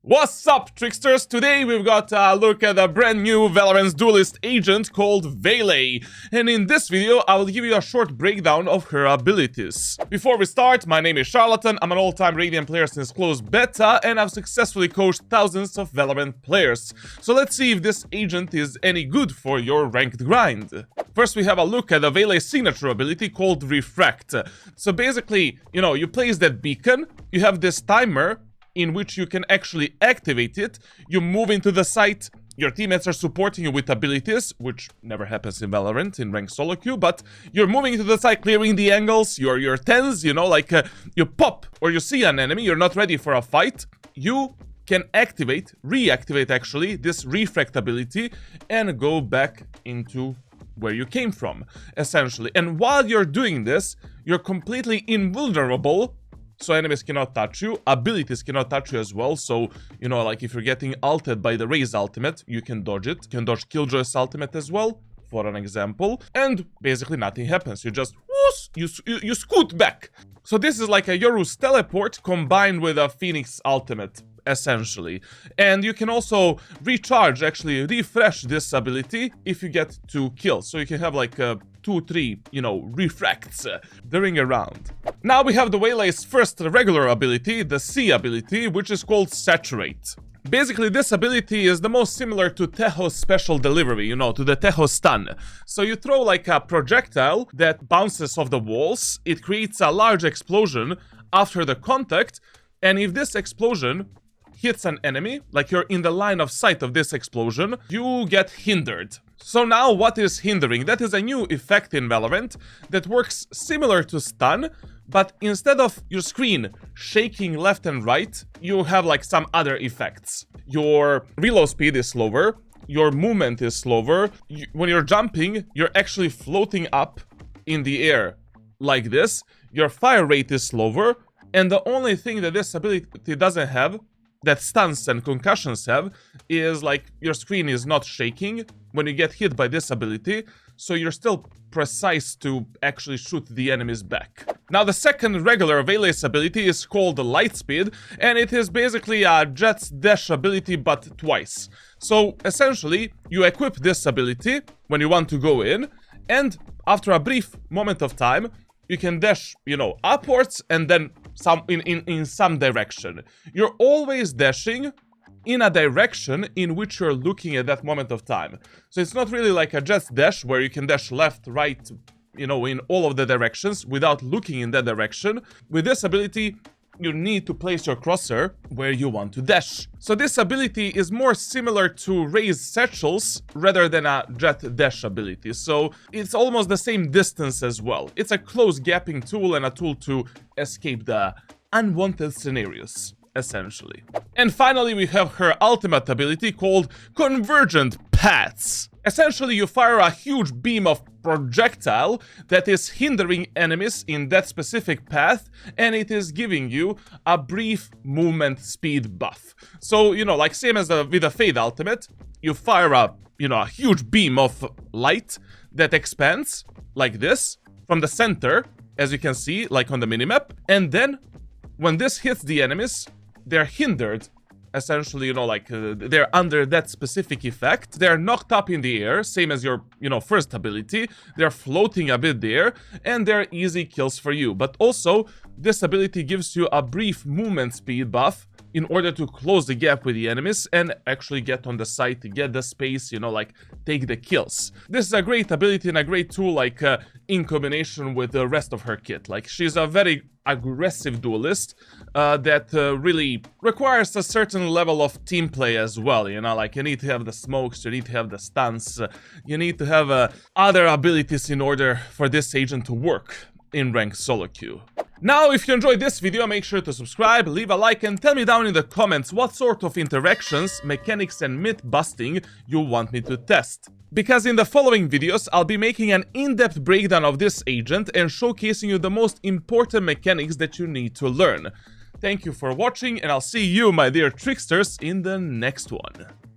What's up, tricksters? Today we've got a look at a brand new Valorant duelist agent called Waylay, and in this video I will give you a short breakdown of her abilities. Before we start, my name is Charlatan, I'm an all-time Radiant player since closed beta, and I've successfully coached thousands of Valorant players. So let's see if this agent is any good for your ranked grind. First we have a look at the Waylay signature ability called REFRACT. So basically, you place that beacon, you have this timer in which you can actually activate it, you move into the site, your teammates are supporting you with abilities, which never happens in Valorant, in ranked solo queue, but you're moving into the site, clearing the angles, your tens, you pop or you see an enemy, you're not ready for a fight, you can reactivate actually, this refract ability and go back into where you came from, essentially. And while you're doing this, you're completely invulnerable. So enemies cannot touch you, abilities cannot touch you as well, so, if you're getting ulted by the Raze ultimate, you can dodge it. You can dodge Killjoy's ultimate as well, for an example, and basically nothing happens. You just, you scoot back. So this is like a Yoru's teleport combined with a Phoenix ultimate, essentially. And you can also refresh this ability if you get 2 kills. So you can have like 2-3, refracts during a round. Now we have the Waylay's first regular ability, the C ability, which is called SATURATE. Basically, this ability is the most similar to Teho's special delivery, to the Teho stun. So you throw like a projectile that bounces off the walls, it creates a large explosion after the contact, and if this explosion hits an enemy, like you're in the line of sight of this explosion, you get hindered. So now what is hindering? That is a new effect in Valorant that works similar to stun, but instead of your screen shaking left and right, you have like some other effects. Your reload speed is slower, your movement is slower, when you're jumping, you're actually floating up in the air like this, your fire rate is slower, and the only thing that this ability doesn't have, that stuns and concussions have, is like your screen is not shaking when you get hit by this ability, so you're still precise to actually shoot the enemies back. Now the second regular Waylay's ability is called Lightspeed, and it is basically a Jet's dash ability but twice. So essentially you equip this ability when you want to go in, and after a brief moment of time you can dash, upwards and then in some direction. You're always dashing in a direction in which you're looking at that moment of time. So it's not really like a Jet's dash where you can dash left, right, in all of the directions without looking in that direction. With this ability, you need to place your crosshair where you want to dash. So this ability is more similar to Raze satchels rather than a Jet dash ability. So it's almost the same distance as well. It's a close gapping tool and a tool to escape the unwanted scenarios, essentially. And finally we have her ultimate ability called Convergent Paths. Essentially you fire a huge beam of projectile that is hindering enemies in that specific path, and it is giving you a brief movement speed buff. So, like same as with the Fade ultimate, you fire a huge beam of light that expands like this from the center, as you can see, like on the minimap, and then when this hits the enemies, they're hindered. Essentially, they're under that specific effect. They're knocked up in the air, same as your, first ability. They're floating a bit there, and they're easy kills for you. But also, this ability gives you a brief movement speed buff in order to close the gap with the enemies and actually get on the site, get the space, take the kills. This is a great ability and a great tool, in combination with the rest of her kit. She's a very aggressive duelist that really requires a certain level of team play as well, you need to have the smokes, you need to have the stuns, you need to have other abilities in order for this agent to work in ranked solo queue. Now, if you enjoyed this video, make sure to subscribe, leave a like, and tell me down in the comments what sort of interactions, mechanics, and myth busting you want me to test. Because in the following videos, I'll be making an in-depth breakdown of this agent and showcasing you the most important mechanics that you need to learn. Thank you for watching, and I'll see you, my dear tricksters, in the next one.